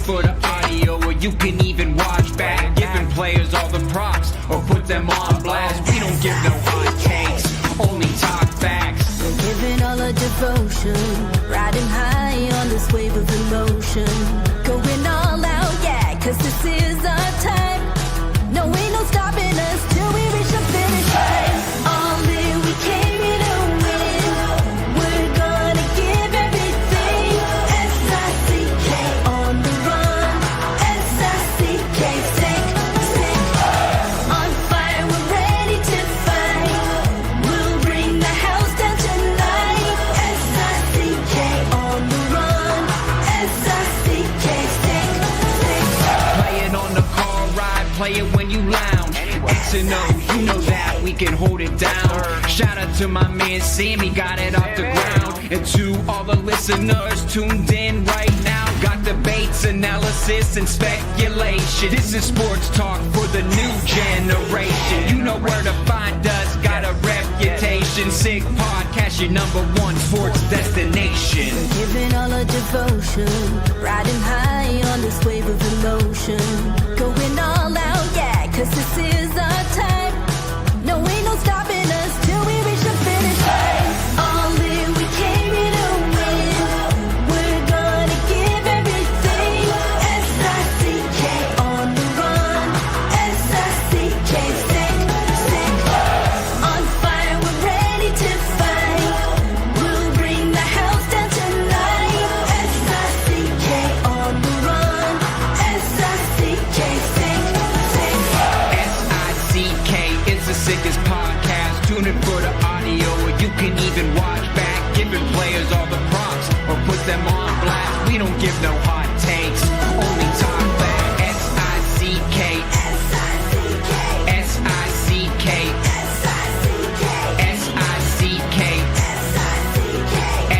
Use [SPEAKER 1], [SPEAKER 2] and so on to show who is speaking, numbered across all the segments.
[SPEAKER 1] for the audio, or you can even watch back. Giving players all the props, or put them on blast. We don't give no hot takes, only talk facts.
[SPEAKER 2] We're giving all our devotion, riding high on this wave of emotion. Going all out, yeah, cause this is our time. No, ain't no stopping us till we reach the finish line. All in, we came here to win. We're gonna give everything. S-I-C-K on the run. S-I-C-K, sick. On fire, we're ready to fight. We'll bring the house down tonight. S-I-C-K on the run. S-I-C-K, sick.
[SPEAKER 1] Play it on the car ride, play it when you lounge. X and O, you know that we can hold it down. Shout out to my man Sammy, got it off the ground. And to all the listeners tuned in right now, got debates, analysis, and speculation. This is sports talk for the new generation. You know where to find us, got a reputation. Sick podcast, your #1 sports destination.
[SPEAKER 2] Giving all our devotion, riding high on this wave of emotion. Going all out, yeah, cause this is our time. No, ain't no stopping us till we reach the finish line. All in, we came here to win. We're gonna give everything. S-I-C-K on the run. S-I-C-K, sick. On fire, we're ready to fight. We'll bring the house down tonight. S-I-C-K on the run. S-I-C-K, sick.
[SPEAKER 1] S-I-C-K is the sickest podcast. Tune in for the audio, or you can even watch back. Giving players all the props, or put them on blast. We don't give no hot takes, only talk back. S-I-C-K,
[SPEAKER 2] S-I-C-K,
[SPEAKER 1] S-I-C-K,
[SPEAKER 2] S-I-C-K,
[SPEAKER 1] S-I-C-K,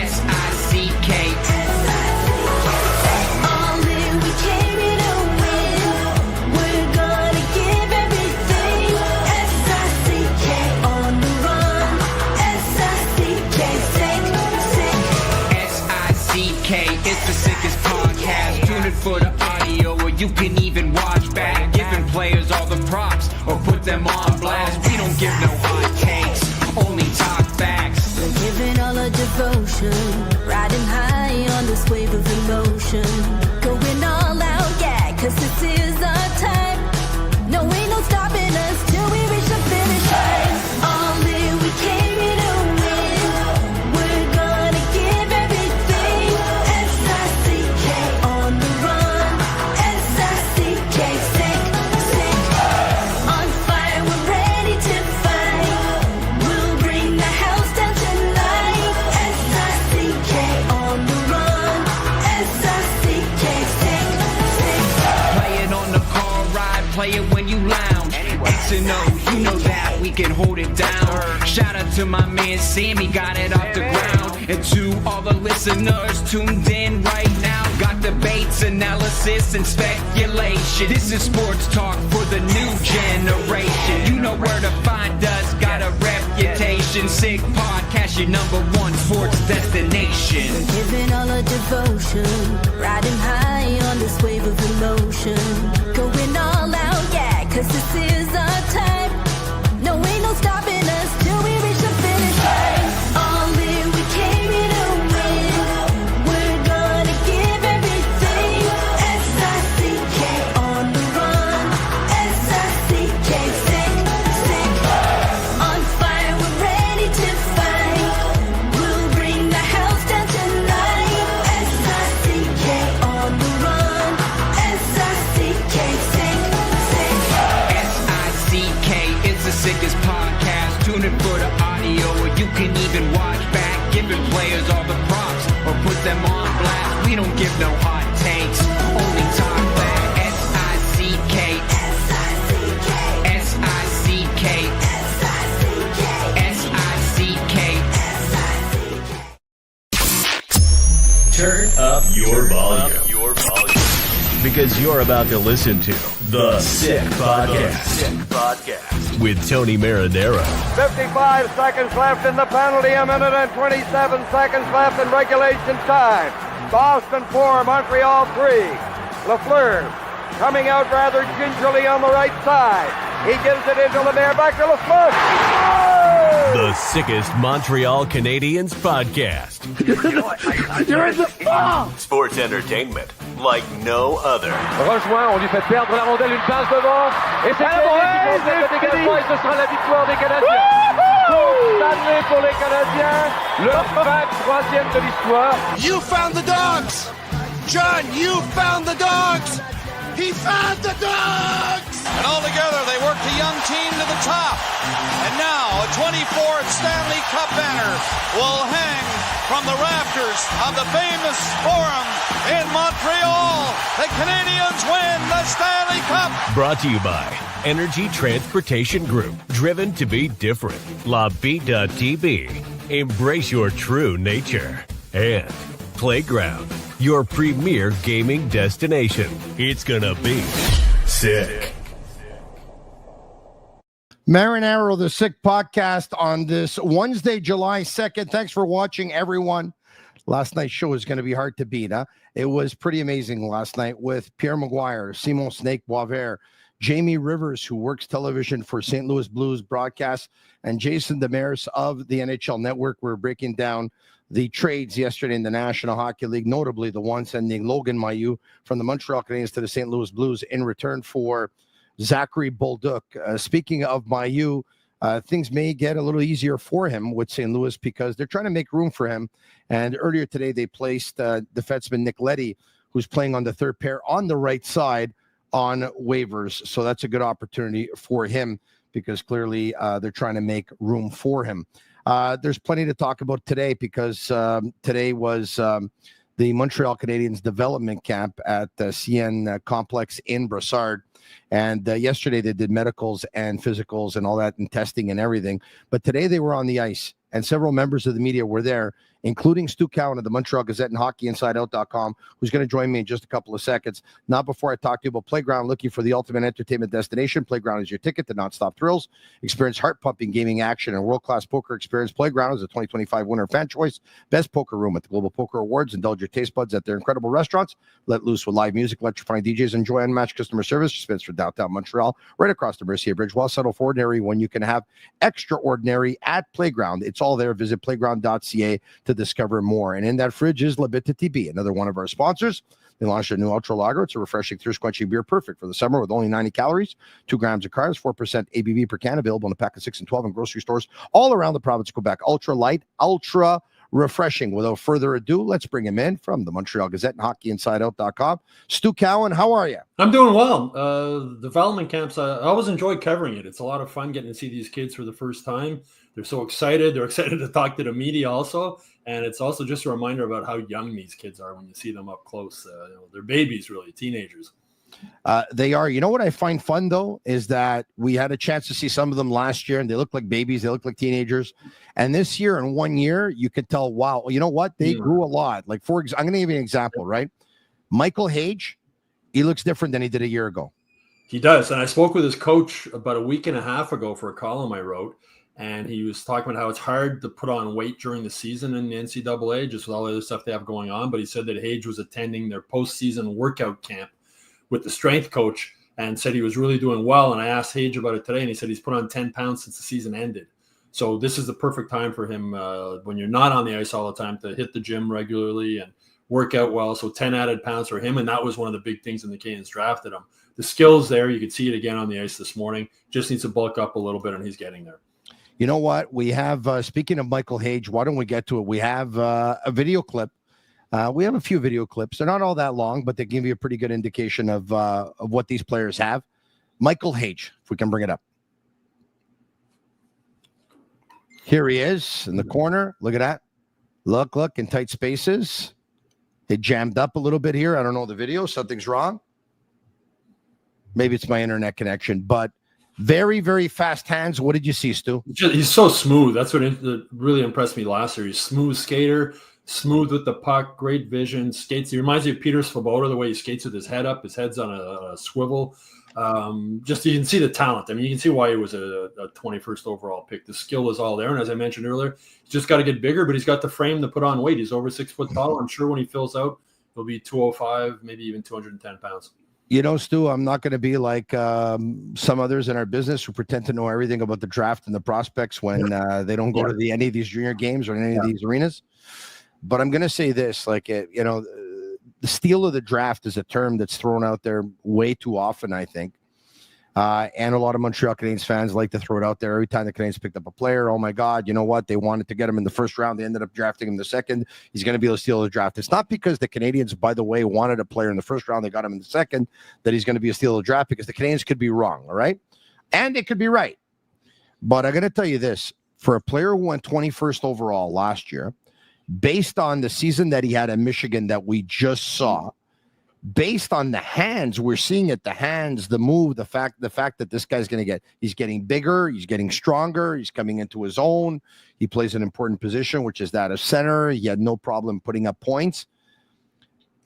[SPEAKER 2] S-I-C-K,
[SPEAKER 1] S-I-C-K.
[SPEAKER 2] all in, we came here to win. We're gonna give everything. S-I-C-K on the run. S-I-C-K, sick.
[SPEAKER 1] S-I-C-K, it's the sickest podcast. Tune in for the audio, or you can even watch back. Giving players all the props, or put them on blast. We don't give no hot takes, only talk facts.
[SPEAKER 2] We're giving all our devotion, riding high on this wave of emotion. Going all out, yeah, cause this is our time. No, ain't no stopping us till we reach the finish line. All in, we came here to win. We're gonna give everything. S-I-C-K on the run. S-I-C-K, sick. On fire, we're ready to fight. We'll bring the house down tonight. S-I-C-K on the run. S-I-C-K, sick.
[SPEAKER 1] Play it on the car ride, play it when you lounge. X and O, you know that we can hold it down. Shout out to my man Sammy, got it off the ground. And to all the listeners tuned in right now, got debates, analysis, and speculation. This is sports talk for the new generation. You know where to find us, got a reputation. Sick podcast, your #1 sports destination.
[SPEAKER 2] Giving all our devotion, riding high on this wave of emotion. Going all out, yeah, cause this is our time. No, ain't no stopping us till we reach the finish line. All in, we came here to win. We're gonna give everything. S-I-C-K on the run. S-I-C-K, sick. On fire, we're ready to fight. We'll bring the house down tonight. S-I-C-K on the run. S-I-C-K, sick.
[SPEAKER 1] S-I-C-K, it's the sickest podcast. Tune in for the audio, or you can even watch back. Giving players all the props, or put them on blast. We don't give no hot takes, only talk back. S-I-C-K,
[SPEAKER 2] S-I-C-K,
[SPEAKER 1] S-I-C-K,
[SPEAKER 2] S-I-C-K,
[SPEAKER 1] S-I-C-K.
[SPEAKER 2] S-I-C-K.
[SPEAKER 3] Turn up your volume. Because you're about to listen to The Sick Podcast. With Tony Marinaro.
[SPEAKER 4] 55 seconds left in the penalty, a minute and 27 seconds left in regulation time. Boston 4, Montreal 3. Lafleur coming out rather gingerly on the right side. He gives it into Lemaire, back to Lafleur. Oh!
[SPEAKER 3] The sickest Montreal Canadiens podcast.
[SPEAKER 5] You're in the ball!
[SPEAKER 3] Sports entertainment like no other.
[SPEAKER 6] Rejoint, on lui fait perdre la rondelle, une passe devant. Et c'est le dégagement et ce sera la victoire des Canadiens. Stanley pour les Canadiens. Le 23e de l'histoire.
[SPEAKER 5] You found the dogs! John, you found the dogs! He found the dogs!
[SPEAKER 7] And all together, they worked a young team to the top. And now, a 24th Stanley Cup banner will hang from the rafters of the famous Forum in Montreal. The Canadiens win the Stanley Cup.
[SPEAKER 3] Brought to you by Energy Transportation Group. Driven to be different. La Vida Tibi. Embrace your true nature. And Playground, your premier gaming destination. It's gonna be sick.
[SPEAKER 8] Marinaro, the Sick Podcast on this Wednesday, July 2nd. Thanks for watching, everyone. Last night's show is going to be hard to beat, huh? It was pretty amazing last night with Pierre Maguire, Simon Snake Boisvert, Jamie Rivers, who works television for St. Louis Blues broadcast, and Jason Demers of the NHL Network. We're breaking down the trades yesterday in the National Hockey League, notably the one sending Logan Mailloux from the Montreal Canadiens to the St. Louis Blues in return for Zack Bolduc. Speaking of Mailloux, things may get a little easier for him with St. Louis because they're trying to make room for him. And earlier today, they placed defenseman Nick Leddy, who's playing on the third pair on the right side, on waivers. So that's a good opportunity for him because clearly they're trying to make room for him. There's plenty to talk about today because today was the Montreal Canadiens development camp at the CN complex in Brossard. And yesterday they did medicals and physicals and all that and testing and everything. But today they were on the ice and several members of the media were there, including Stu Cowan of the Montreal Gazette and HockeyInsideOut.com, who's going to join me in just a couple of seconds. Not before I talk to you about Playground, looking for the ultimate entertainment destination. Playground is your ticket to nonstop thrills. Experience heart-pumping gaming action and world-class poker experience. Playground is a 2025 winner of Fan Choice. Best poker room at the Global Poker Awards. Indulge your taste buds at their incredible restaurants. Let loose with live music, electrifying DJs. Enjoy unmatched customer service. Dispense for downtown Montreal, right across the Mercier Bridge. Well, settle for ordinary when you can have extraordinary at Playground. It's all there. Visit playground.ca to discover more. And in that fridge is Bittt Tibi, another one of our sponsors. They launched a new Ultra Lager. It's a refreshing, thirst-quenching beer, perfect for the summer with only 90 calories, 2 grams of carbs, 4% ABV per can, available in a pack of 6 and 12 in grocery stores all around the province of Quebec. Ultra light, ultra refreshing. Without further ado, let's bring him in from the Montreal Gazette and HockeyInsideOut.com. Stu Cowan, how are you?
[SPEAKER 9] I'm doing well. Development camps, I always enjoy covering it. It's a lot of fun getting to see these kids for the first time. They're so excited. They're excited to talk to the media also. And it's also just a reminder about how young these kids are when you see them up close. They're babies, really, teenagers.
[SPEAKER 8] They are. You know what I find fun, though, is that we had a chance to see some of them last year, and they look like babies. They look like teenagers. And this year, in 1 year, you could tell, wow, you know what? They grew a lot. Like, I'm going to give you an example, right? Michael Hage, he looks different than he did a year ago.
[SPEAKER 9] He does. And I spoke with his coach about a week and a half ago for a column I wrote. And he was talking about how it's hard to put on weight during the season in the NCAA, just with all the other stuff they have going on. But he said that Hage was attending their postseason workout camp with the strength coach and said he was really doing well. And I asked Hage about it today, and he said he's put on 10 pounds since the season ended. So this is the perfect time for him when you're not on the ice all the time to hit the gym regularly and work out well. So 10 added pounds for him. And that was one of the big things when the Canadiens drafted him. The skills there, you could see it again on the ice this morning. Just needs to bulk up a little bit, and he's getting there.
[SPEAKER 8] You know what? We have, speaking of Michael Hage, why don't we get to it? We have a video clip. We have a few video clips. They're not all that long, but they give you a pretty good indication of what these players have. Michael Hage, if we can bring it up. Here he is in the corner. Look at that. Look, in tight spaces. They jammed up a little bit here. I don't know the video. Something's wrong. Maybe it's my internet connection, but very, very fast hands. What did you see, Stu?
[SPEAKER 9] He's so smooth. That's what really impressed me last year. He's a smooth skater, smooth with the puck, great vision, skates. He reminds me of Peter Svoboda, the way he skates with his head up. His head's on a swivel. Just you can see the talent. I mean, you can see why he was a 21st overall pick. The skill is all there. And as I mentioned earlier, he's just got to get bigger, but he's got the frame to put on weight. He's over 6 foot tall. I'm sure when he fills out, He'll be 205, maybe even 210 pounds.
[SPEAKER 8] You know, Stu, I'm not going to be like some others in our business who pretend to know everything about the draft and the prospects when they don't go to any of these junior games or any of these arenas. But I'm going to say this, like, the steal of the draft is a term that's thrown out there way too often, I think. And a lot of Montreal Canadiens fans like to throw it out there every time the Canadiens picked up a player. Oh my God, you know what? They wanted to get him in the first round. They ended up drafting him in the second. He's going to be able to steal the draft. It's not because the Canadiens, by the way, wanted a player in the first round. They got him in the second that he's going to be a steal of the draft, because the Canadiens could be wrong. All right. And it could be right. But I'm going to tell you this, for a player who went 21st overall last year, based on the season that he had in Michigan that we just saw, based on the hands, we're seeing it, the hands, the move, the fact that this guy's he's getting bigger, he's getting stronger, he's coming into his own. He plays an important position, which is that of center. He had no problem putting up points.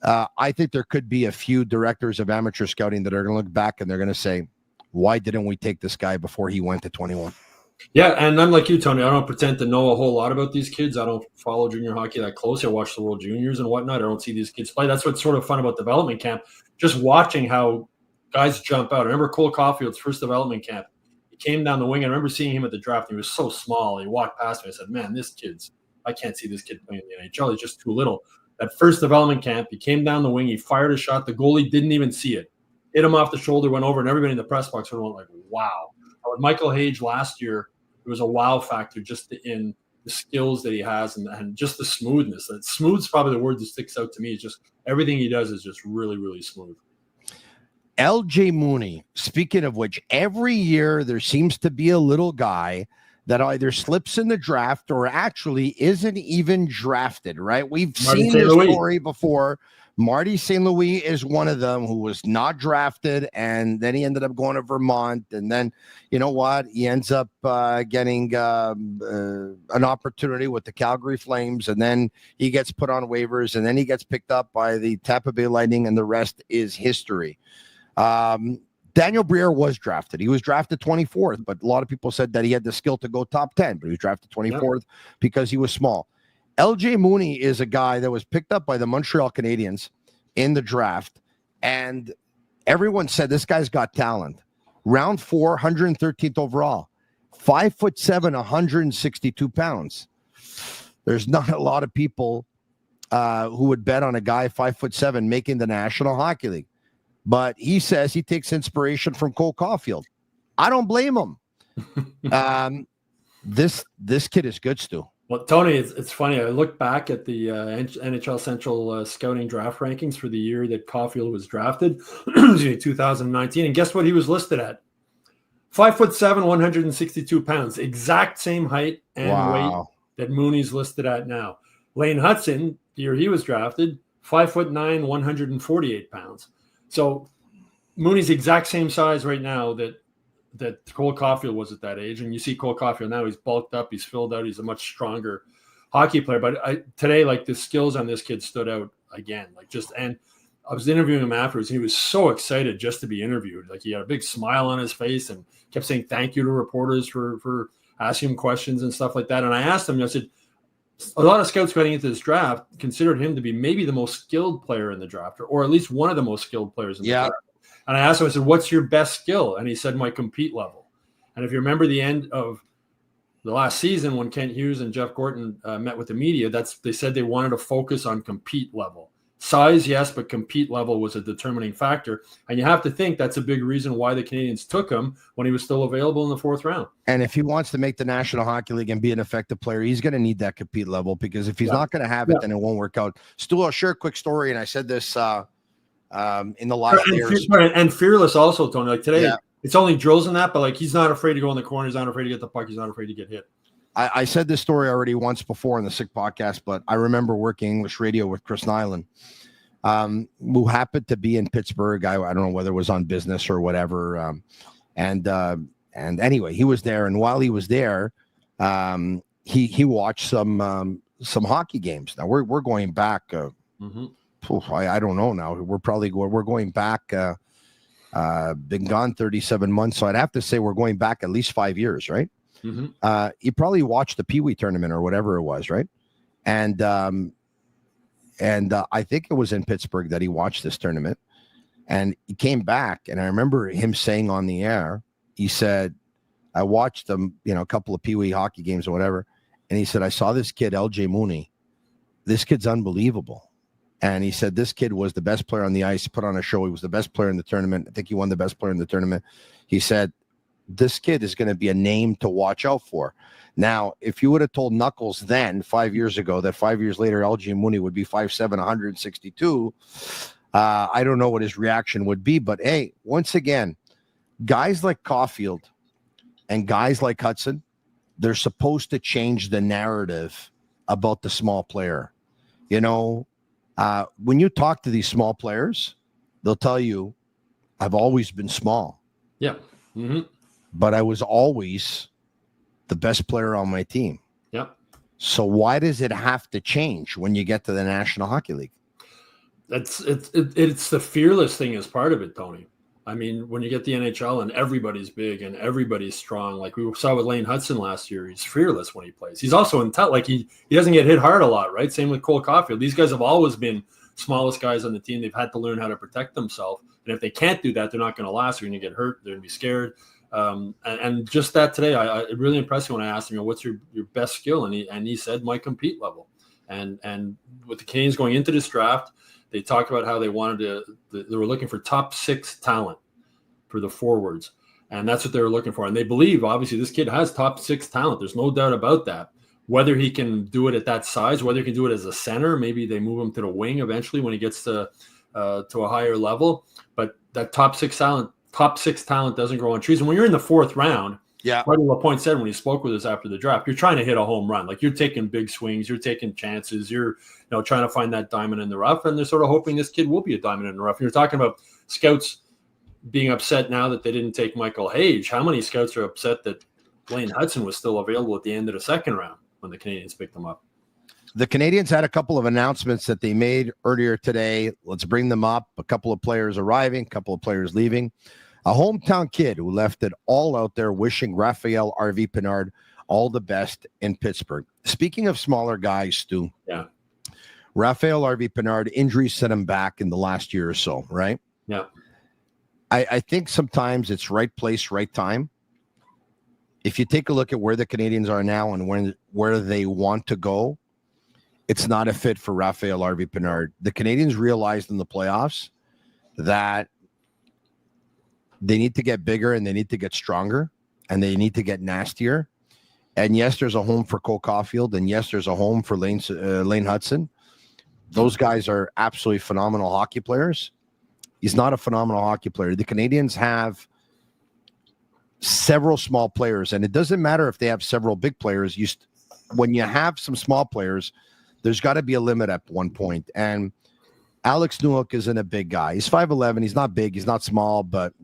[SPEAKER 8] I think there could be a few directors of amateur scouting that are going to look back and they're going to say, why didn't we take this guy before he went to 21?
[SPEAKER 9] Yeah, and I'm like you, Tony. I don't pretend to know a whole lot about these kids. I don't follow junior hockey that close. I watch the World Juniors and whatnot. I don't see these kids play. That's what's sort of fun about development camp, just watching how guys jump out. I remember Cole Caulfield's first development camp. He came down the wing. I remember seeing him at the draft. He was so small. He walked past me. I said, man, I can't see this kid playing in the NHL. He's just too little. That first development camp, he came down the wing. He fired a shot. The goalie didn't even see it. Hit him off the shoulder, went over, and everybody in the press box went like, wow. With Michael Hage last year, it was a wow factor just in the skills that he has and just the smoothness. Smooth's probably the word that sticks out to me. It's just everything he does is just really, really smooth.
[SPEAKER 8] LJ Mooney, speaking of which, every year there seems to be a little guy that either slips in the draft or actually isn't even drafted, right? We've seen this story before. Marty St. Louis is one of them who was not drafted, and then he ended up going to Vermont, and then, you know what, he ends up getting an opportunity with the Calgary Flames, and then he gets put on waivers, and then he gets picked up by the Tampa Bay Lightning, and the rest is history. Daniel Briere was drafted. He was drafted 24th, but a lot of people said that he had the skill to go top 10, but he was drafted 24th because he was small. LJ Mooney is a guy that was picked up by the Montreal Canadiens in the draft, and everyone said this guy's got talent. Round 4, 113th overall, 5'7", 162 pounds. There's not a lot of people who would bet on a guy 5'7" making the National Hockey League, but he says he takes inspiration from Cole Caulfield. I don't blame him. This kid is good, Stu.
[SPEAKER 9] Well, Tony, it's funny. I look back at the NHL Central scouting draft rankings for the year that Caulfield was drafted, 2019, and guess what he was listed at? 5'7", 162 pounds, exact same height and weight that Mooney's listed at now. Lane Hudson, the year he was drafted, 5'9", 148 pounds. So Mooney's exact same size right now that Cole Caulfield was at that age. And you see Cole Caulfield now, he's bulked up, he's filled out, he's a much stronger hockey player. But today, like, the skills on this kid stood out again. And I was interviewing him afterwards. He was so excited just to be interviewed. Like, he had a big smile on his face and kept saying thank you to reporters for asking him questions and stuff like that. And I asked him, I said, a lot of scouts going into this draft considered him to be maybe the most skilled player in the draft, or at least one of the most skilled players in the draft. And I asked him, I said, what's your best skill? And he said, my compete level. And if you remember the end of the last season when Kent Hughes and Jeff Gorton met with the media, they said they wanted to focus on compete level. Size, yes, but compete level was a determining factor. And you have to think that's a big reason why the Canadiens took him when he was still available in the 4th round.
[SPEAKER 8] And if he wants to make the National Hockey League and be an effective player, he's going to need that compete level, because if he's not going to have it, then it won't work out. Stu, I'll share a quick story, and I said this in the last years.
[SPEAKER 9] And fearless also, Tony. Like today, it's only drills in that, but like, he's not afraid to go in the corner. He's not afraid to get the puck. He's not afraid to get hit.
[SPEAKER 8] I said this story already once before in the Sick podcast, but I remember working English radio with Chris Nyland, who happened to be in Pittsburgh. I don't know whether it was on business or whatever. And anyway, he was there. And while he was there, he watched some hockey games. Now we're going back. I don't know now. We're going back. Been gone 37 months, so I'd have to say we're going back at least 5 years, right? He probably watched the Pee Wee tournament or whatever it was, right? And And I think it was in Pittsburgh that he watched this tournament. And he came back, and I remember him saying on the air, he said, I watched them, a couple of Pee-wee hockey games or whatever. And he said, I saw this kid, LJ Mooney. This kid's unbelievable. And he said, this kid was the best player on the ice, put on a show. He was the best player in the tournament. I think he won the best player in the tournament. He said, this kid is going to be a name to watch out for. Now, if you would have told Knuckles then 5 years ago that 5 years later, LJ Mooney would be 5'7", 162, I don't know what his reaction would be. But hey, once again, guys like Caulfield and guys like Hudson, they're supposed to change the narrative about the small player. When you talk to these small players, they'll tell you, I've always been small.
[SPEAKER 9] Yeah. Mm-hmm.
[SPEAKER 8] But I was always the best player on my team.
[SPEAKER 9] Yep.
[SPEAKER 8] So why does it have to change when you get to the National Hockey League?
[SPEAKER 9] It's the fearless thing as part of it, Tony. I mean, when you get the NHL and everybody's big and everybody's strong, like we saw with Lane Hudson last year, he's fearless when he plays. He's also like he doesn't get hit hard a lot, right? Same with Cole Caulfield. These guys have always been smallest guys on the team. They've had to learn how to protect themselves. And if they can't do that, they're not going to last. They're going to get hurt. They're going to be scared. And just that today, it really impressed me when I asked him, what's your best skill? And he said, my compete level. And with the Canadiens going into this draft, they talked about how they were looking for top 6 talent for the forwards. And that's what they were looking for. And they believe, obviously, this kid has top 6 talent. There's no doubt about that. Whether he can do it at that size, whether he can do it as a center, maybe they move him to the wing eventually when he gets to a higher level. But that top 6 talent doesn't grow on trees. And when you're in the 4th round, Marty LaPointe said when he spoke with us after the draft, you're trying to hit a home run. Like, you're taking big swings, you're taking chances, you're trying to find that diamond in the rough, and they're sort of hoping this kid will be a diamond in the rough. And you're talking about scouts being upset now that they didn't take Michael Hage. How many scouts are upset that Lane Hudson was still available at the end of the 2nd round when the Canadiens picked him up?
[SPEAKER 8] The Canadiens had a couple of announcements that they made earlier today. Let's bring them up. A couple of players arriving, a couple of players leaving. A hometown kid who left it all out there wishing Raphael RV Pinard all the best in Pittsburgh. Speaking of smaller guys, Stu.
[SPEAKER 9] Yeah.
[SPEAKER 8] Raphael RV Pinard, injuries set him back in the last year or so, right?
[SPEAKER 9] Yeah.
[SPEAKER 8] I think sometimes it's right place, right time. If you take a look at where the Canadiens are now and where they want to go, it's not a fit for Raphael RV Pinard. The Canadiens realized in the playoffs that they need to get bigger and they need to get stronger and they need to get nastier. And yes, there's a home for Cole Caulfield, and yes, there's a home for Lane Hudson. Those guys are absolutely phenomenal hockey players. He's not a phenomenal hockey player. The Canadiens have several small players, and it doesn't matter if they have several big players. When you have some small players, there's got to be a limit at one point. And Alex Newhook isn't a big guy. He's 5'11". He's not big. He's not small, but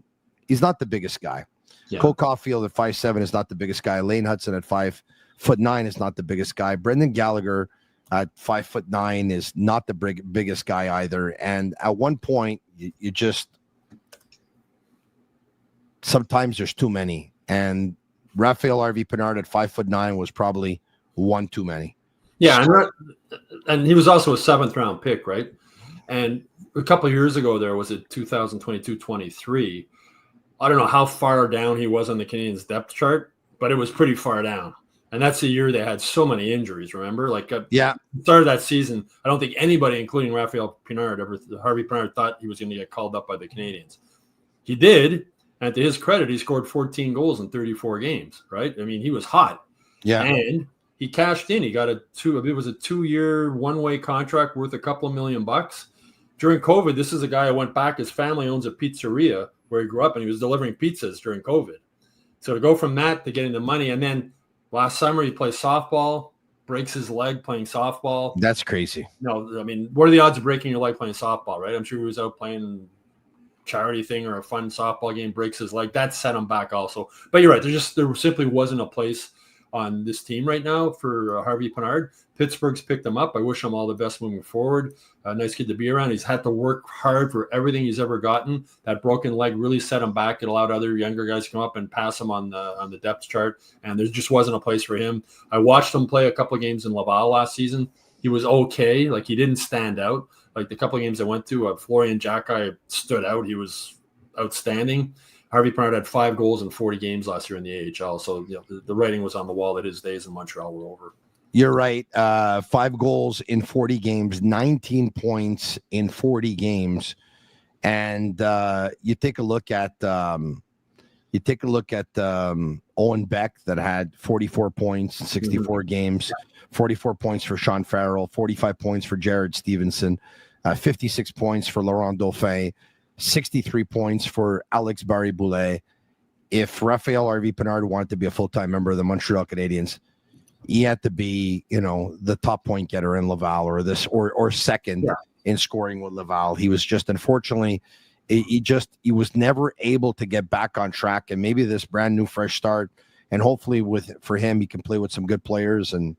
[SPEAKER 8] he's not the biggest guy. Yeah. Cole Caulfield at 5'7" is not the biggest guy. Lane Hudson at 5'9" is not the biggest guy. Brendan Gallagher at 5'9" is not the biggest guy either. And at one point, you just sometimes there's too many. And Raphael RV Pinard at 5'9" was probably one too many.
[SPEAKER 9] Yeah, and he was also a 7th round pick, right? And a couple of years ago, there was a 2022-23. I don't know how far down he was on the Canadiens depth chart, but it was pretty far down. And that's the year they had so many injuries, remember? Started that season, I don't think anybody, including Raphael Harvey Pinard, thought he was going to get called up by the Canadiens. He did, and to his credit, he scored 14 goals in 34 games, right? I mean, he was hot.
[SPEAKER 8] Yeah.
[SPEAKER 9] And he cashed in. He got it was a 2-year, one-way contract worth a couple of $1 million. During COVID, this is a guy who went back. His family owns a pizzeria where he grew up, and he was delivering pizzas during COVID. So to go from that to getting the money, and then last summer he plays softball, breaks his leg playing softball.
[SPEAKER 8] That's crazy.
[SPEAKER 9] No, I mean, what are the odds of breaking your leg playing softball, right? I'm sure he was out playing charity thing or a fun softball game, breaks his leg. That set him back also. But you're right. There simply wasn't a place on this team right now for Harvey Pinard. Pittsburgh's picked him up. I wish him all the best moving forward. Nice kid to be around. He's had to work hard for everything he's ever gotten. That broken leg really set him back. It allowed other younger guys to come up and pass him on the depth chart, and there just wasn't a place for him. I watched him play a couple of games in Laval last season. he was okay. Like, he didn't stand out. Like, the couple of games I went to, Florian Jacki stood out. He was outstanding. Harvey Pinard had 5 goals in 40 games last year in the AHL. So, the writing was on the wall that his days in Montreal were over.
[SPEAKER 8] You're right. 5 goals in 40 games, 19 points in 40 games. And you take a look at Owen Beck that had 44 points in 64 games, 44 points for Sean Farrell, 45 points for Jared Stevenson, 56 points for Laurent Dauphin, 63 points for Alex Barré-Boulet. If Raphael Harvey Pinard wanted to be a full-time member of the Montreal Canadiens, he had to be, the top point getter in Laval or second in scoring with Laval. He was just, unfortunately, he was never able to get back on track. And maybe this brand new fresh start, and hopefully for him, he can play with some good players, and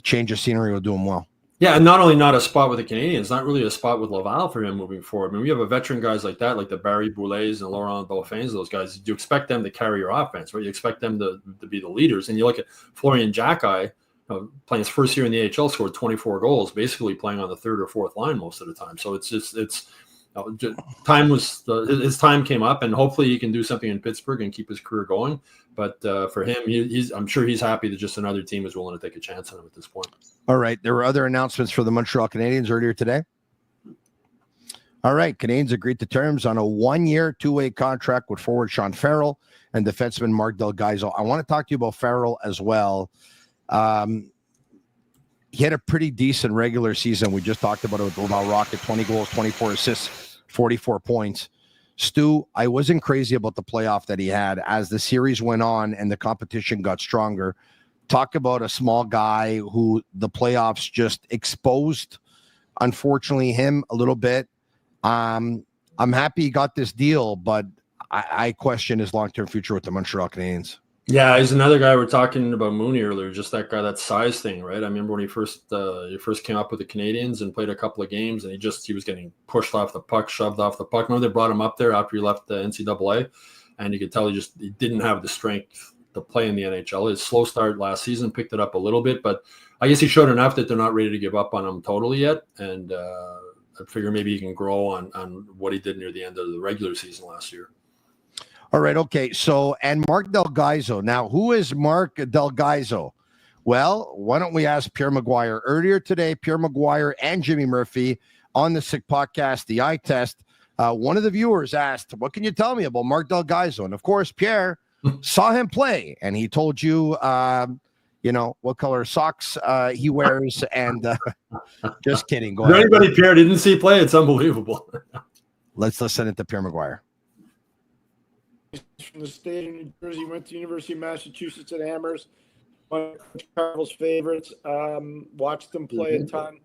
[SPEAKER 8] change of scenery will do him well.
[SPEAKER 9] Yeah, and not only not a spot with the Canadiens, not really a spot with Laval for him moving forward. I mean, we have a veteran guys like that, like the Barré-Boulets and Laurent Dauphins, those guys. You expect them to carry your offense, right? You expect them to be the leaders. And you look at Florian Jacki, playing his first year in the AHL, scored 24 goals, basically playing on the third or fourth line most of the time. So his time came up, and hopefully he can do something in Pittsburgh and keep his career going. But for him, I'm sure he's happy that just another team is willing to take a chance on him at this point.
[SPEAKER 8] All right. There were other announcements for the Montreal Canadiens earlier today. All right. Canadiens agreed to terms on a 1-year, 2-way contract with forward Sean Farrell and defenseman Mark Del Gaizo. I want to talk to you about Farrell as well. He had a pretty decent regular season. We just talked about it with Laval Rocket, 20 goals, 24 assists, 44 points. Stu, I wasn't crazy about the playoff that he had as the series went on and the competition got stronger. Talk about a small guy who the playoffs just exposed, unfortunately, him a little bit. I'm happy he got this deal, but I question his long-term future with the Montreal Canadiens.
[SPEAKER 9] Yeah, he's another guy. We're talking about Mooney earlier, just that guy, that size thing, right? I remember when he first came up with the Canadiens and played a couple of games, and he was getting pushed off the puck, shoved off the puck. Remember they brought him up there after he left the NCAA, and you could tell he didn't have the strength to play in the NHL. His slow start last season picked it up a little bit, but I guess he showed enough that they're not ready to give up on him totally yet. And I figure maybe he can grow on what he did near the end of the regular season last year.
[SPEAKER 8] All right, okay. So, and Mark Del Gaizo. Now, who is Mark Del Gaizo? Well, why don't we ask Pierre Maguire? Earlier today, Pierre Maguire and Jimmy Murphy on the Sick Podcast, the Eye Test, one of the viewers asked, what can you tell me about Mark Del Gaizo? And, of course, Pierre saw him play, and he told you, what color socks he wears, and just kidding. Go ahead.
[SPEAKER 9] Anybody Pierre didn't see play, it's unbelievable.
[SPEAKER 8] Let's listen to Pierre Maguire.
[SPEAKER 10] From the state of New Jersey, went to University of Massachusetts at Amherst. One of Coach Carvel's favorites. Watched him play a ton.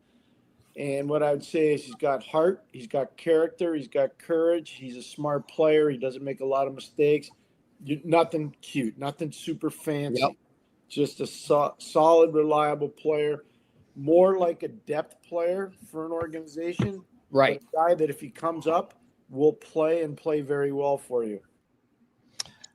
[SPEAKER 10] And what I would say is he's got heart, he's got character, he's got courage. He's a smart player. He doesn't make a lot of mistakes. Nothing cute, nothing super fancy. Yep. Just a solid, reliable player. More like a depth player for an organization.
[SPEAKER 11] Right.
[SPEAKER 10] A guy that if he comes up, will play and play very well for you.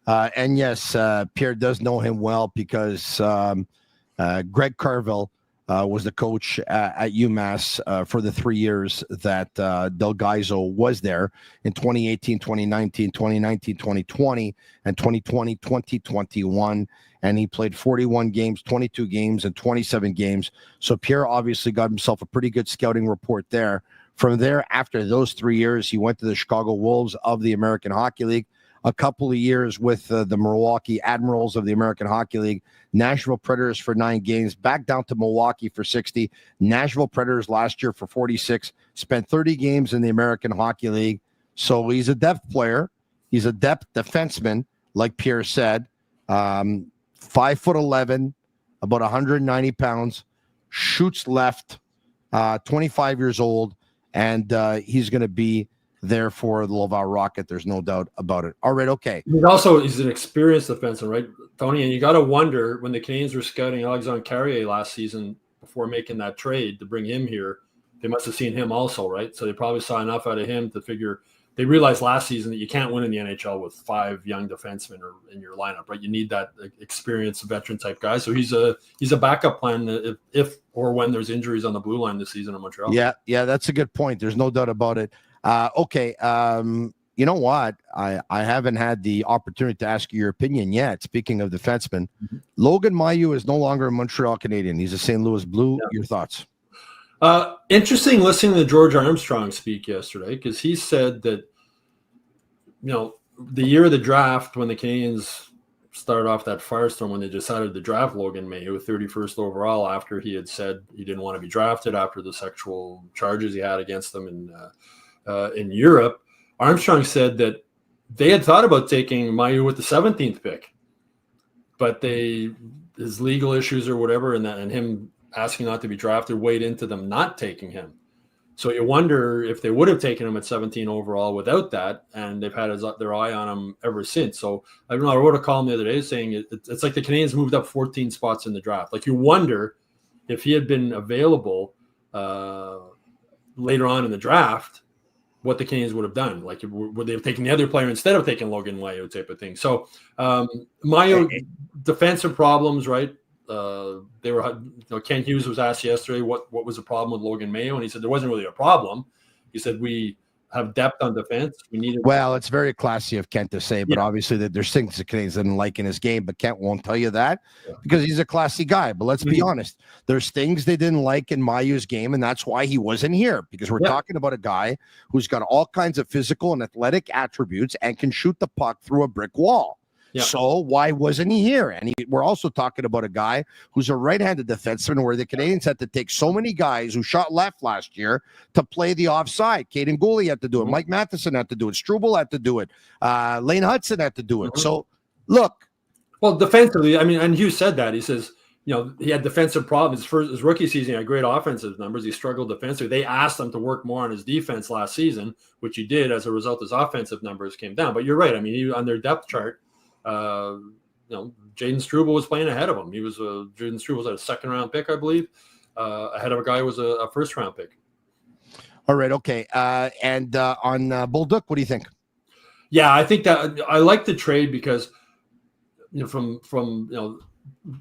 [SPEAKER 8] And yes, Pierre does know him well because Greg Carvel was the coach at UMass for the 3 years that Del Gaizo was there in 2018, 2019, 2019, 2020, and 2020, 2021. And he played 41 games, 22 games, and 27 games. So Pierre obviously got himself a pretty good scouting report there. From there, after those 3 years, he went to the Chicago Wolves of the American Hockey League. A couple of years with the Milwaukee Admirals of the American Hockey League, Nashville Predators for 9 games, back down to Milwaukee for 60, Nashville Predators last year for 46, spent 30 games in the American Hockey League. So he's a depth player. He's a depth defenseman, like Pierre said, 5'11", about 190 pounds, shoots left, 25 years old, and he's going to be there for the Laval Rocket. There's no doubt about it. All right, okay.
[SPEAKER 9] He's an experienced defenseman, right, Tony? And you got to wonder, when the Canadiens were scouting Alexandre Carrier last season before making that trade to bring him here, they must have seen him also, right? So they probably saw enough out of him to figure they realized last season that you can't win in the NHL with 5 young defensemen in your lineup, right? You need that experienced veteran type guy. So he's a backup plan if or when there's injuries on the blue line this season in Montreal.
[SPEAKER 8] Yeah, that's a good point. There's no doubt about it. Okay, you know what? I haven't had the opportunity to ask you your opinion yet. Speaking of defensemen, Logan Mailloux is no longer a Montreal Canadian. He's a St. Louis Blue. Yeah. Your thoughts?
[SPEAKER 9] Interesting listening to George Armstrong speak yesterday, because he said that, the year of the draft when the Canadiens started off that firestorm when they decided to draft Logan Mailloux 31st overall after he had said he didn't want to be drafted after the sexual charges he had against them in Europe, Armstrong said that they had thought about taking Mailloux with the 17th pick, but his legal issues or whatever and him asking not to be drafted weighed into them not taking him. So you wonder if they would have taken him at 17 overall without that, and they've had their eye on him ever since. So I don't know. I wrote a column the other day saying it's like the Canadiens moved up 14 spots in the draft. Like you wonder if he had been available later on in the draft, what the Canadiens would have done. Like would they have taken the other player instead of taking Logan Mailloux type of thing. So Mailloux defensive problems, right? They were, Ken Hughes was asked yesterday what was the problem with Logan Mailloux, and he said there wasn't really a problem. He said we have depth on defense. We needed.
[SPEAKER 8] Well, it's very classy of Kent to say, but obviously that there's things the Canadiens didn't like in his game, but Kent won't tell you that because he's a classy guy. But let's be honest, there's things they didn't like in Mailloux's game, and that's why he wasn't here, because we're talking about a guy who's got all kinds of physical and athletic attributes and can shoot the puck through a brick wall. Yeah. So why wasn't he here? And we're also talking about a guy who's a right-handed defenseman where the Canadiens had to take so many guys who shot left last year to play the offside. Caden Gooley had to do it. Mike Matheson had to do it. Struble had to do it. Lane Hudson had to do it. So, look.
[SPEAKER 9] Well, defensively, I mean, and Hughes said that. He says, he had defensive problems. His rookie season, he had great offensive numbers. He struggled defensively. They asked him to work more on his defense last season, which he did. As a result, his offensive numbers came down. But you're right. I mean, on their depth chart, Jaden Struble was playing ahead of him. Jaden Struble was a second-round pick, I believe, ahead of a guy who was a first-round pick.
[SPEAKER 8] All right, okay. And on Bolduc, what do you think?
[SPEAKER 9] Yeah, I think that I like the trade because from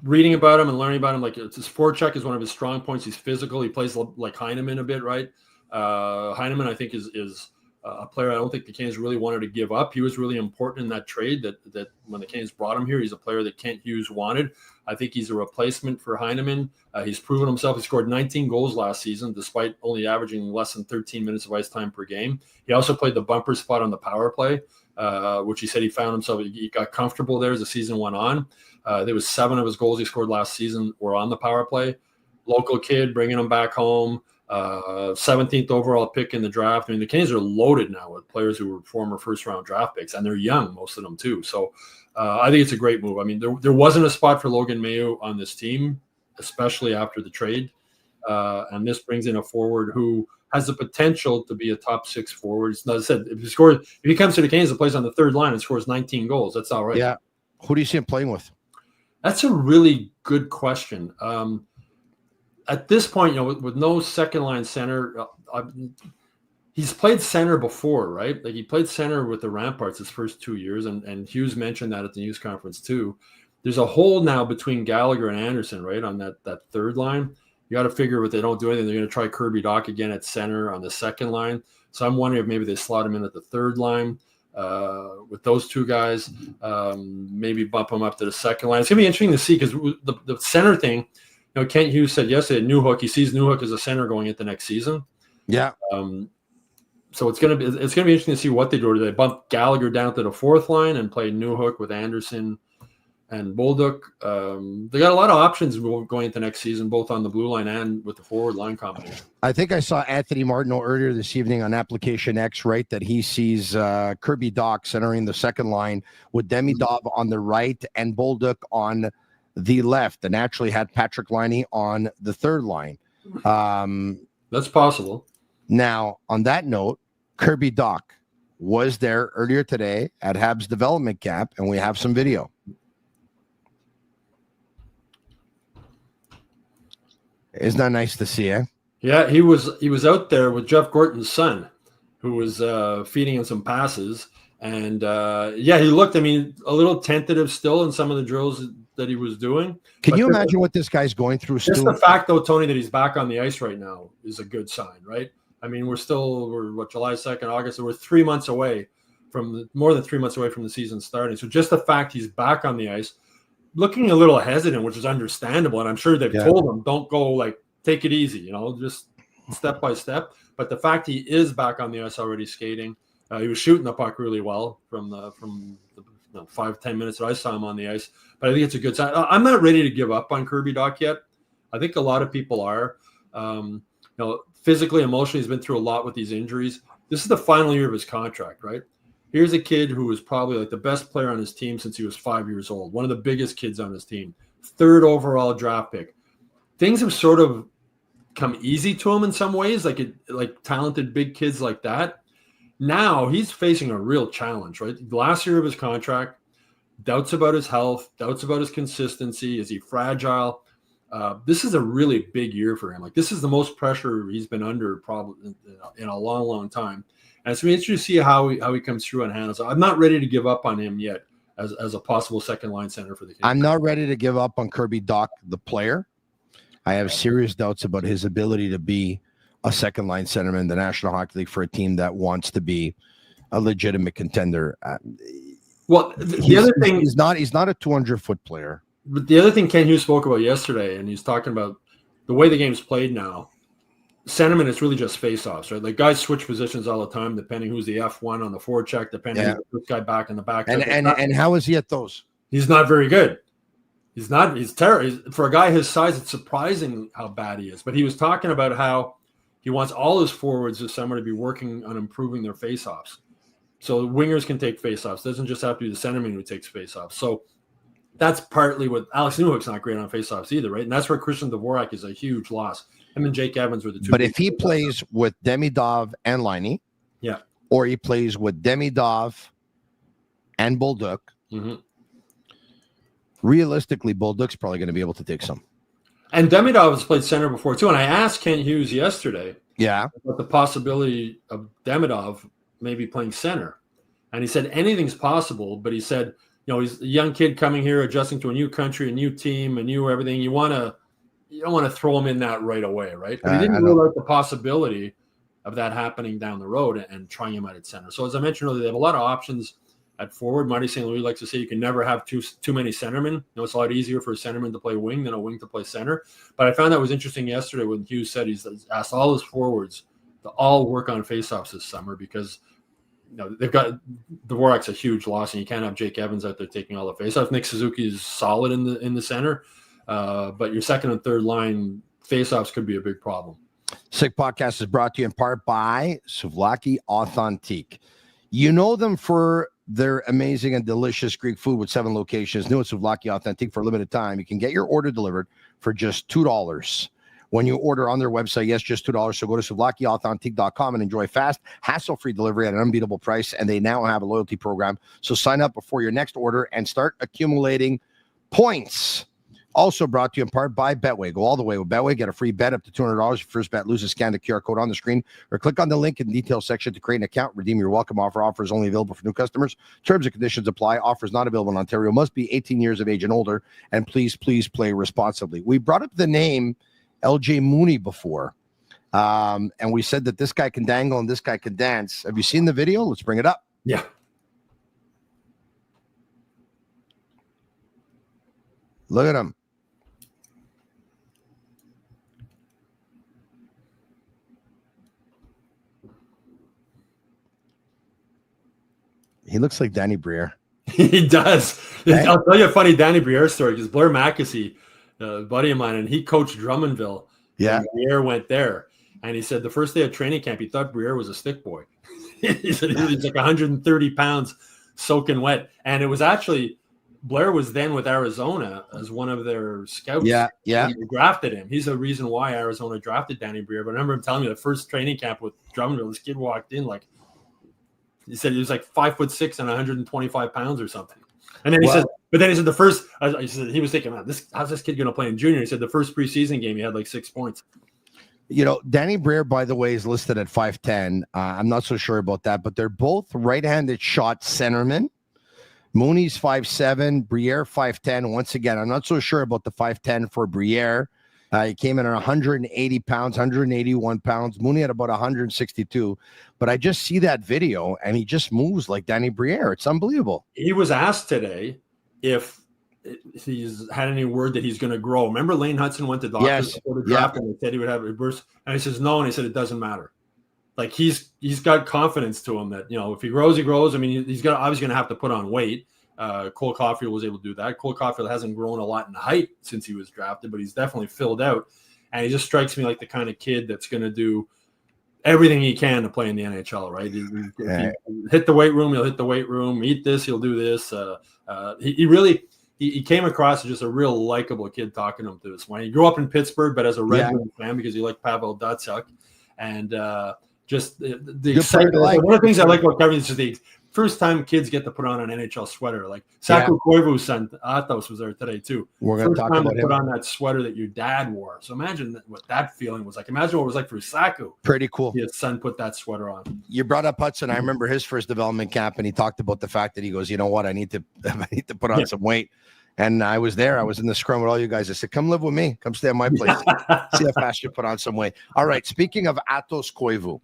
[SPEAKER 9] reading about him and learning about him, like his forecheck is one of his strong points. He's physical. He plays like Heineman a bit, right? Heineman, I think, is a player I don't think the Canadiens really wanted to give up. He was really important in that trade that when the Canadiens brought him here, he's a player that Kent Hughes wanted. I think he's a replacement for Heineman. He's proven himself. He scored 19 goals last season, despite only averaging less than 13 minutes of ice time per game. He also played the bumper spot on the power play, which he said he found himself. He got comfortable there as the season went on. There was 7 of his goals he scored last season were on the power play. Local kid, bringing him back home. 17th overall pick in the draft. I mean, the Canadiens are loaded now with players who were former first-round draft picks, and they're young, most of them too. So I think it's a great move. I mean, there wasn't a spot for Logan Mailloux on this team, especially after the trade. And this brings in a forward who has the potential to be a top 6 forward. As I said, if he comes to the Canadiens and plays on the third line and scores 19 goals, that's all right.
[SPEAKER 8] Yeah. Who do you see him playing with?
[SPEAKER 9] That's a really good question. At this point, with no second line center, he's played center before, right? Like he played center with the Ramparts his first 2 years, and Hughes mentioned that at the news conference too. There's a hole now between Gallagher and Anderson, right, on that third line. You got to figure if they don't do anything, they're going to try Kirby Dach again at center on the second line. So I'm wondering if maybe they slot him in at the third line with those two guys, maybe bump him up to the second line. It's going to be interesting to see because the center thing, Kent Hughes said yesterday, Newhook, he sees Newhook as a center going into next season. Yeah. So it's gonna be interesting to see what they do. Do they bump Gallagher down to the fourth line and play Newhook with Anderson and Bolduc? They got a lot of options going into next season, both on the blue line and with the forward line combination.
[SPEAKER 8] I think I saw Anthony Martineau earlier this evening on Application X, right, that he sees Kirby Dach centering the second line with Demi Dobb on the right and Bolduc on the left, and actually had Patrick Laine on the third line.
[SPEAKER 9] That's possible.
[SPEAKER 8] Now, on that note, Kirby Dach was there earlier today at Habs development camp, and we have some video. Isn't that nice to see, eh?
[SPEAKER 9] Yeah, he was out there with Jeff Gorton's son, who was feeding him some passes. And he looked, a little tentative still in some of the drills that he was doing.
[SPEAKER 8] Can you imagine what this guy's going through?
[SPEAKER 9] Just the fact, though, Tony, that he's back on the ice right now is a good sign, right? We're July 2nd, August, so we're 3 months away more than 3 months away from the season starting. So just the fact he's back on the ice, looking a little hesitant, which is understandable. And I'm sure they've told him, don't go take it easy, just step by step. But the fact he is back on the ice already skating, he was shooting the puck really well from the 5-10 minutes that I saw him on the ice. But I think it's a good sign. I'm not ready to give up on Kirby Dach yet. I think a lot of people are. Physically, emotionally, he's been through a lot with these injuries. This is the final year of his contract, right? Here's a kid who was probably the best player on his team since he was 5 years old. One of the biggest kids on his team. 3rd overall draft pick. Things have sort of come easy to him in some ways, like talented big kids like that. Now he's facing a real challenge, right? The last year of his contract, doubts about his health, doubts about his consistency. Is he fragile? This is a really big year for him. This is the most pressure he's been under probably in a long, long time. And it's going to be interesting to see how he comes through and handles it. I'm not ready to give up on him yet as a possible second line center for the Canadiens.
[SPEAKER 8] I'm not ready to give up on Kirby Dach, the player. I have serious doubts about his ability to be a second line centerman in the National Hockey League for a team that wants to be a legitimate contender.
[SPEAKER 9] Well, the other thing,
[SPEAKER 8] he's not a 200-foot player.
[SPEAKER 9] But the other thing Ken Hughes spoke about yesterday, and he's talking about the way the game's played now. Centerman is really just face-offs, right? Guys switch positions all the time, depending who's the F1 on the forecheck, depending who's the guy back in the back.
[SPEAKER 8] And how is he at those?
[SPEAKER 9] He's not very good. He's terrible. For a guy his size, it's surprising how bad he is. But he was talking about how he wants all his forwards this summer to be working on improving their face-offs. So wingers can take face-offs. It doesn't just have to be the centerman who takes face-offs. So that's partly what Alex Newhook's not great on face-offs either, right? And that's where Christian Dvorak is a huge loss. Him and Jake Evans were the two.
[SPEAKER 8] But if he plays with Demidov and Liney, or he plays with Demidov and Bolduc, realistically, Bolduc's probably going to be able to take some.
[SPEAKER 9] And Demidov has played center before too. And I asked Kent Hughes yesterday, about the possibility of Demidov maybe playing center, and he said anything's possible. But he said, he's a young kid coming here, adjusting to a new country, a new team, a new everything. You don't want to throw him in that right away, right? But he didn't rule out the possibility of that happening down the road and trying him out at center. So as I mentioned earlier, they have a lot of options at forward. Marty St. Louis likes to say you can never have too many centermen. It's a lot easier for a centerman to play wing than a wing to play center. But I found that was interesting yesterday when Hughes said he's asked all his forwards to all work on faceoffs this summer because they've got Dvorak's a huge loss, and you can't have Jake Evans out there taking all the faceoffs. Nick Suzuki is solid in the center. But your second and third line faceoffs could be a big problem.
[SPEAKER 8] Sick Podcast is brought to you in part by Souvlaki Authentique. You know them for their amazing and delicious Greek food with 7 locations. New at Souvlaki Authentique for a limited time. You can get your order delivered for just $2. When you order on their website, yes, just $2. So go to souvlakiauthentique.com and enjoy fast, hassle-free delivery at an unbeatable price. And they now have a loyalty program. So sign up before your next order and start accumulating points. Also brought to you in part by Betway. Go all the way with Betway. Get a free bet up to $200. Your first bet loses. Scan the QR code on the screen or click on the link in the details section to create an account. Redeem your welcome offer. Offer is only available for new customers. Terms and conditions apply. Offers not available in Ontario. Must be 18 years of age and older. And please play responsibly. We brought up the name LJ Mooney before. And we said that this guy can dangle and this guy can dance. Have you seen the video? Let's bring it up.
[SPEAKER 9] Yeah.
[SPEAKER 8] Look at him. He looks like Danny Briere.
[SPEAKER 9] He does. Right? I'll tell you a funny Danny Briere story because Blair Mackesy, a buddy of mine, and he coached Drummondville.
[SPEAKER 8] Yeah.
[SPEAKER 9] Briere went there. And he said the first day of training camp, he thought Briere was a stick boy. He said he was like 130 pounds soaking wet. And it was actually, Blair was then with Arizona as one of their scouts.
[SPEAKER 8] Yeah.
[SPEAKER 9] He drafted him. He's the reason why Arizona drafted Danny Briere. But I remember him telling me the first training camp with Drummondville, this kid walked in like, he said he was like 5'6" and 125 pounds or something. And then he said, the first, he said he was thinking, man, how's this kid going to play in junior? He said the first preseason game, he had like 6 points.
[SPEAKER 8] Danny Briere, by the way, is listed at 5'10". I'm not so sure about that, but they're both right-handed shot centermen. Mooney's 5'7", Briere 5'10". Once again, I'm not so sure about the 5'10" for Briere. He came in at 180 pounds, 181 pounds. Mooney at about 162. But I just see that video, and he just moves like Danny Briere. It's unbelievable.
[SPEAKER 9] He was asked today if he's had any word that he's going to grow. Remember Lane Hudson went to doctors before the draft and they said he would have a burst, and he says no, and he said it doesn't matter. Like he's got confidence to him that if he grows, he grows. I mean, he's obviously going to have to put on weight. Cole Caulfield was able to do that. Cole Caulfield hasn't grown a lot in height since he was drafted, but he's definitely filled out, and he just strikes me like the kind of kid that's going to do everything he can to play in the NHL. Right? If he hit the weight room, he'll hit the weight room. Eat this, he'll do this. He came across as just a real likable kid talking to him to this point. He grew up in Pittsburgh, but as a Red Wing fan because he liked Pavel Datsyuk. And just the excitement. One of the things I like about Kirby is just the first time kids get to put on an NHL sweater. Like Aatos Koivu's son, Aatos, was there today too. We're going to talk about him. Put on that sweater that your dad wore. So imagine what that feeling was like. Imagine what it was like for Saku.
[SPEAKER 8] Pretty cool.
[SPEAKER 9] His son put that sweater on.
[SPEAKER 8] You brought up Hudson. I remember his first development camp, and he talked about the fact that he goes, you know what, I need to put on some weight. And I was there. I was in the scrum with all you guys. I said, come live with me. Come stay at my place. See how fast you put on some weight. All right. Speaking of Aatos Koivu,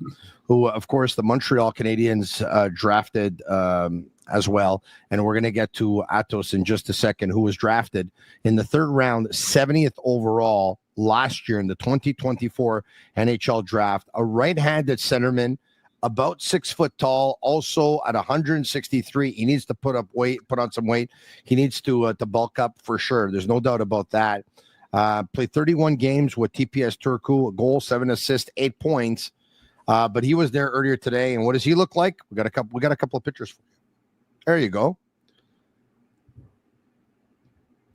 [SPEAKER 8] who, of course, the Montreal Canadiens drafted as well. And we're going to get to Aatos in just a second, who was drafted in the third round, 70th overall last year in the 2024 NHL draft. A right-handed centerman, about 6 foot tall, also at 163. He needs to put on some weight. He needs to bulk up for sure. There's no doubt about that. Played 31 games with TPS Turku, a goal, 7 assists, 8 points. But he was there earlier today. And what does he look like? We got a couple of pictures for you. There you go.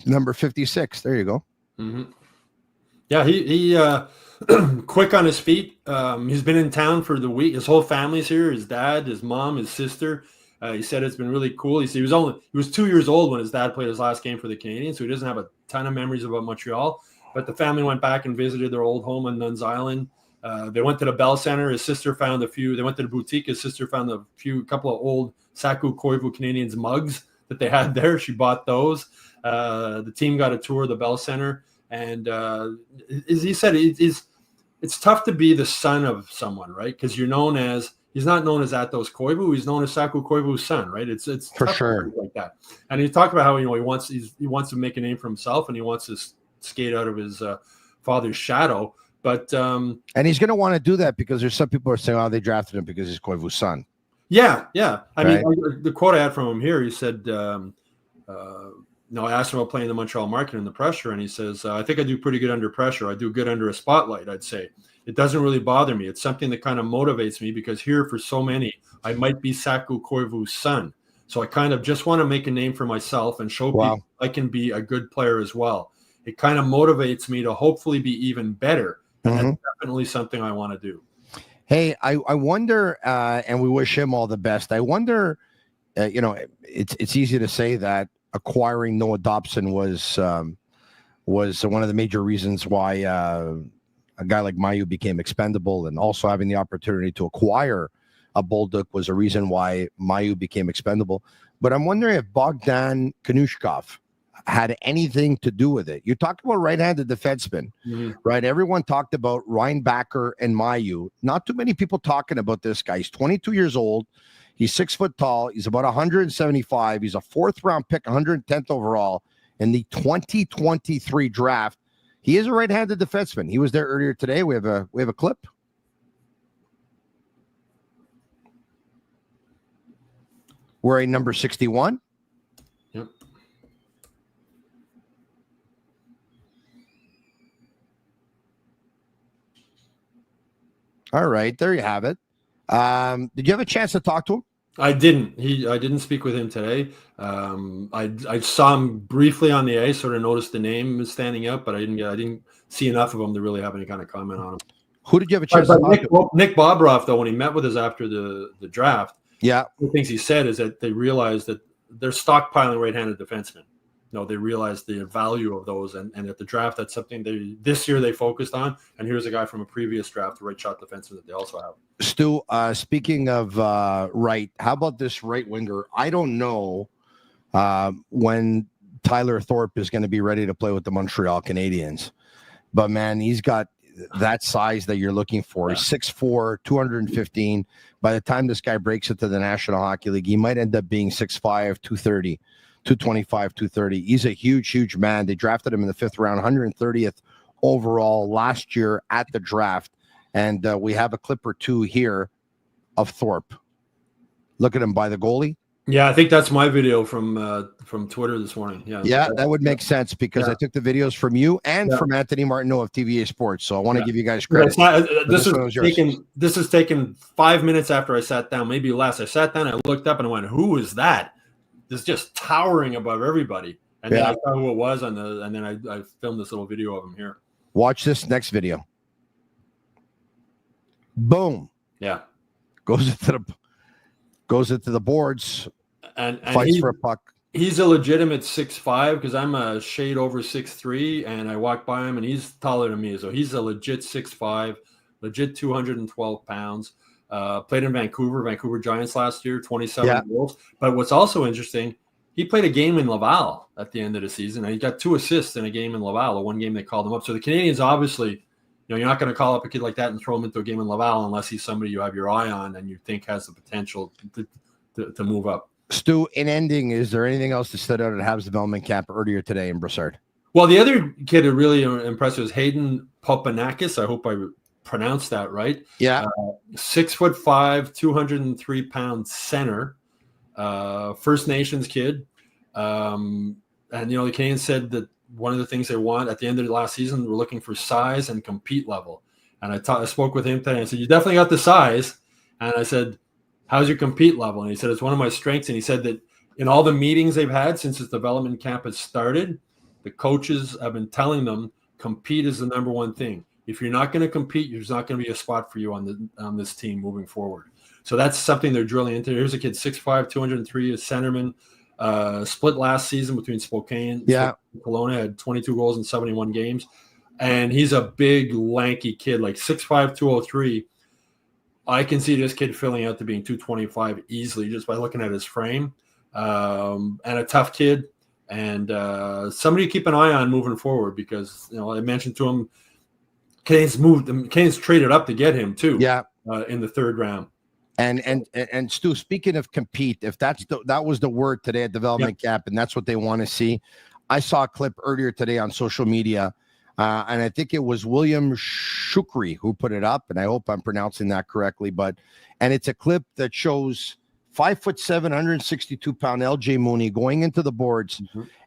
[SPEAKER 8] Number 56. There you go.
[SPEAKER 9] Mm-hmm. Yeah, he quick on his feet. He's been in town for the week. His whole family's here. His dad, his mom, his sister. He said it's been really cool. He said he was 2 years old when his dad played his last game for the Canadiens, so he doesn't have a ton of memories about Montreal. But the family went back and visited their old home on Nuns Island. They went to the Bell Center. His sister found a few. They went to the boutique. His sister found a couple of old Saku Koivu Canadiens mugs that they had there. She bought those. The team got a tour of the Bell Center. And as he said, it's tough to be the son of someone, right? Because he's not known as Aatos Koivu. He's known as Saku Koivu's son, right? It's
[SPEAKER 8] for sure
[SPEAKER 9] like that. And he talked about how he wants to make a name for himself, and he wants to skate out of his father's shadow. But
[SPEAKER 8] and he's going to want to do that because there's some people are saying, "Oh, they drafted him because he's Koivu's son."
[SPEAKER 9] Yeah. I mean, the quote I had from him here, he said. I asked him about playing the Montreal market and the pressure, and he says, I think I do pretty good under pressure. I do good under a spotlight, I'd say. It doesn't really bother me. It's something that kind of motivates me because here for so many, I might be Saku Koivu's son. So I kind of just want to make a name for myself and show people I can be a good player as well. It kind of motivates me to hopefully be even better. And that's definitely something I want to do.
[SPEAKER 8] Hey, I wonder, and we wish him all the best. I wonder, it's easy to say that acquiring Noah Dobson was one of the major reasons why a guy like Mailloux became expendable, and also having the opportunity to acquire a Bolduc was a reason why Mailloux became expendable. But I'm wondering if Bogdan Kanushkov had anything to do with it. You talked about right-handed defensemen, right? Everyone talked about Reinbacher and Mailloux. Not too many people talking about this guy. He's 22 years old. He's 6 foot tall. He's about 175. He's a 4th round pick, 110th overall in the 2023 draft. He is a right-handed defenseman. He was there earlier today. We have a clip. Wearing number 61.
[SPEAKER 9] Yep.
[SPEAKER 8] All right, there you have it. Did you have a chance to talk to him?
[SPEAKER 9] I didn't. I didn't speak with him today. I saw him briefly on the ice, sort of noticed the name was standing out, but I didn't see enough of him to really have any kind of comment on him.
[SPEAKER 8] Who did you have a chance to talk to?
[SPEAKER 9] Nick Bobroff, though, when he met with us after the draft,
[SPEAKER 8] one
[SPEAKER 9] of the things he said is that they realized that they're stockpiling right-handed defensemen. they realized the value of those, and at the draft, that's something this year they focused on. And here's a guy from a previous draft, the right shot defenseman that they also have.
[SPEAKER 8] Stu, speaking of right, how about this right winger? I don't know when Tyler Thorpe is going to be ready to play with the Montreal Canadiens, but man, he's got that size that you're looking for. He's 6'4", 215. By the time this guy breaks it to the National Hockey League, he might end up being 6'5", 230, 225, 230. He's a huge, huge man. They drafted him in the 5th round, 130th overall last year at the draft. And we have a clip or two here of Thorpe. Look at him by the goalie.
[SPEAKER 9] Yeah, I think that's my video from Twitter this morning. Yeah,
[SPEAKER 8] that would make sense because I took the videos from you and from Anthony Martineau of TVA Sports. So I want to give you guys credit.
[SPEAKER 9] This is taken 5 minutes after I sat down, maybe less. I sat down, I looked up, and I went, "Who is that? This is just towering above everybody." And then I saw who it was, and then I filmed this little video of him here.
[SPEAKER 8] Watch this next video. Boom.
[SPEAKER 9] Yeah.
[SPEAKER 8] Goes into the boards
[SPEAKER 9] and
[SPEAKER 8] fights for a puck.
[SPEAKER 9] He's a legitimate 6'5", because I'm a shade over 6'3", and I walk by him and he's taller than me. So he's a legit 6'5", legit 212 pounds. Played in Vancouver Giants last year, 27 goals. But what's also interesting, he played a game in Laval at the end of the season, and he got 2 assists in a game in Laval, the one game they called him up. So the Canadians obviously, you're not going to call up a kid like that and throw him into a game in Laval unless he's somebody you have your eye on and you think has the potential to move up.
[SPEAKER 8] Stu, in ending, is there anything else that stood out at Habs development camp earlier today in Brossard?
[SPEAKER 9] Well, the other kid who really impressed was Hayden Popanakis. I hope I pronounced that right.
[SPEAKER 8] Yeah.
[SPEAKER 9] 6'5", 203-pound center, First Nations kid. And, the Canadiens said that one of the things they want at the end of the last season, we're looking for size and compete level. And I spoke with him today, and I said, "You definitely got the size." And I said, "How's your compete level?" And he said, "It's one of my strengths." And he said that in all the meetings they've had since his development camp has started, the coaches have been telling them compete is the number one thing. If you're not going to compete, there's not going to be a spot for you on this team moving forward. So that's something they're drilling into. Here's a kid, 6'5", 203, a centerman, split last season between Spokane.
[SPEAKER 8] Yeah.
[SPEAKER 9] Kelowna, had 22 goals in 71 games. And he's a big, lanky kid, like 6'5", 203. I can see this kid filling out to being 225 easily just by looking at his frame. And a tough kid. And somebody to keep an eye on moving forward because, I mentioned to him, Canes traded up to get him too.
[SPEAKER 8] Yeah.
[SPEAKER 9] In the 3rd round.
[SPEAKER 8] And Stu, speaking of compete, if that was the word today at development camp, and that's what they want to see. I saw a clip earlier today on social media, and I think it was William Shukri who put it up, and I hope I'm pronouncing that correctly. And it's a clip that shows 5'7", 162-pound LJ Mooney going into the boards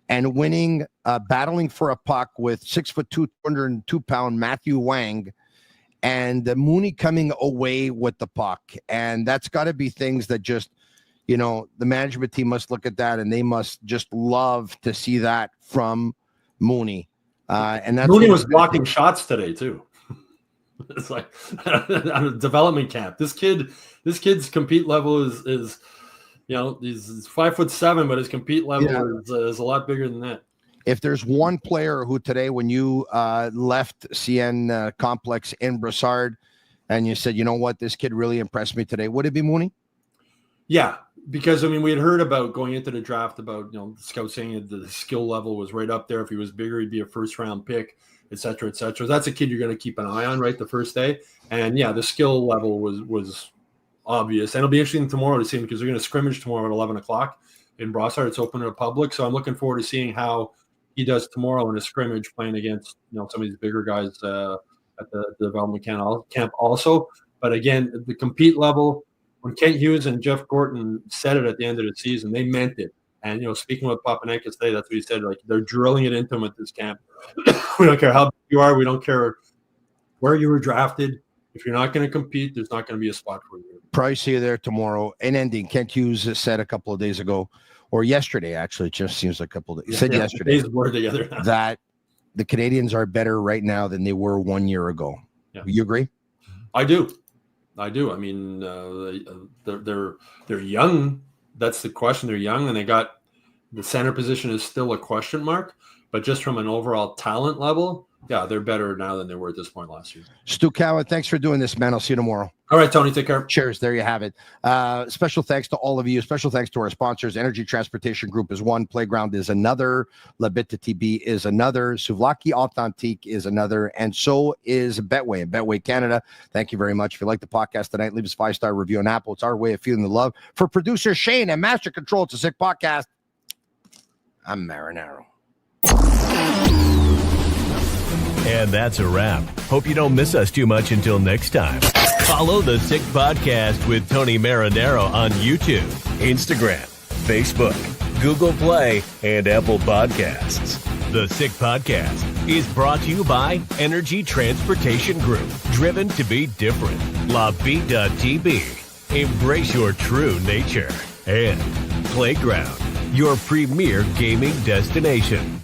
[SPEAKER 8] and winning, battling for a puck with 6'2", 202-pound Matthew Wang. And Mooney coming away with the puck. And that's got to be things that just, the management team must look at that and they must just love to see that from Mooney. And that's
[SPEAKER 9] Mooney was blocking shots today too. It's like on a development camp. This kid's compete level is he's 5'7", but his compete level is a lot bigger than that.
[SPEAKER 8] If there's one player who today, when you left CN Complex in Brossard and you said, you know what, this kid really impressed me today, would it be Mooney?
[SPEAKER 9] Yeah, because, we had heard about going into the draft about, scouts saying that the skill level was right up there. If he was bigger, he'd be a first-round pick, et cetera, et cetera. That's a kid you're going to keep an eye on, right, the first day. And, the skill level was obvious. And it'll be interesting tomorrow to see him because they're going to scrimmage tomorrow at 11 o'clock in Brossard. It's open to the public. So I'm looking forward to seeing how he does tomorrow in a scrimmage playing against some of these bigger guys at the development camp also. But again, the compete level, when Kent Hughes and Jeff Gorton said it at the end of the season, they meant it. And speaking with Papanenkis today, that's what he said. Like they're drilling it into him at this camp. We don't care how big you are. We don't care where you were drafted. If you're not going to compete, there's not going to be a spot for you.
[SPEAKER 8] Probably see you there tomorrow. In ending, Kent Hughes said a couple of days ago, or yesterday, actually, it just seems like a couple of days. He said yesterday that the Canadians are better right now than they were 1 year ago. Yeah. You agree?
[SPEAKER 9] I do. They're young. That's the question. They're young, and they got The center position is still a question mark, but just from an overall talent level, yeah, they're better now than they were at this point last year.
[SPEAKER 8] Stu Cowan, thanks for doing this, man. I'll see you tomorrow.
[SPEAKER 9] All right, Tony, take care.
[SPEAKER 8] Cheers. There you have it. Special thanks to all of you. Special thanks to our sponsors. Energy Transportation Group is one. Playground is another. Bittt Tibi is another. Souvlaki Authentique is another. And so is Betway and Betway Canada. Thank you very much. If you like the podcast tonight, leave us a 5-star review on Apple. It's our way of feeling the love. For producer Shane and Master Control, it's a sick podcast. I'm Marinaro.
[SPEAKER 3] And that's a wrap. Hope you don't miss us too much until next time. Follow the Sick Podcast with Tony Marinaro on YouTube, Instagram, Facebook, Google Play, and Apple Podcasts. The Sick Podcast is brought to you by Energy Transportation Group, driven to be different. LaBita.tb, embrace your true nature. And Playground, your premier gaming destination.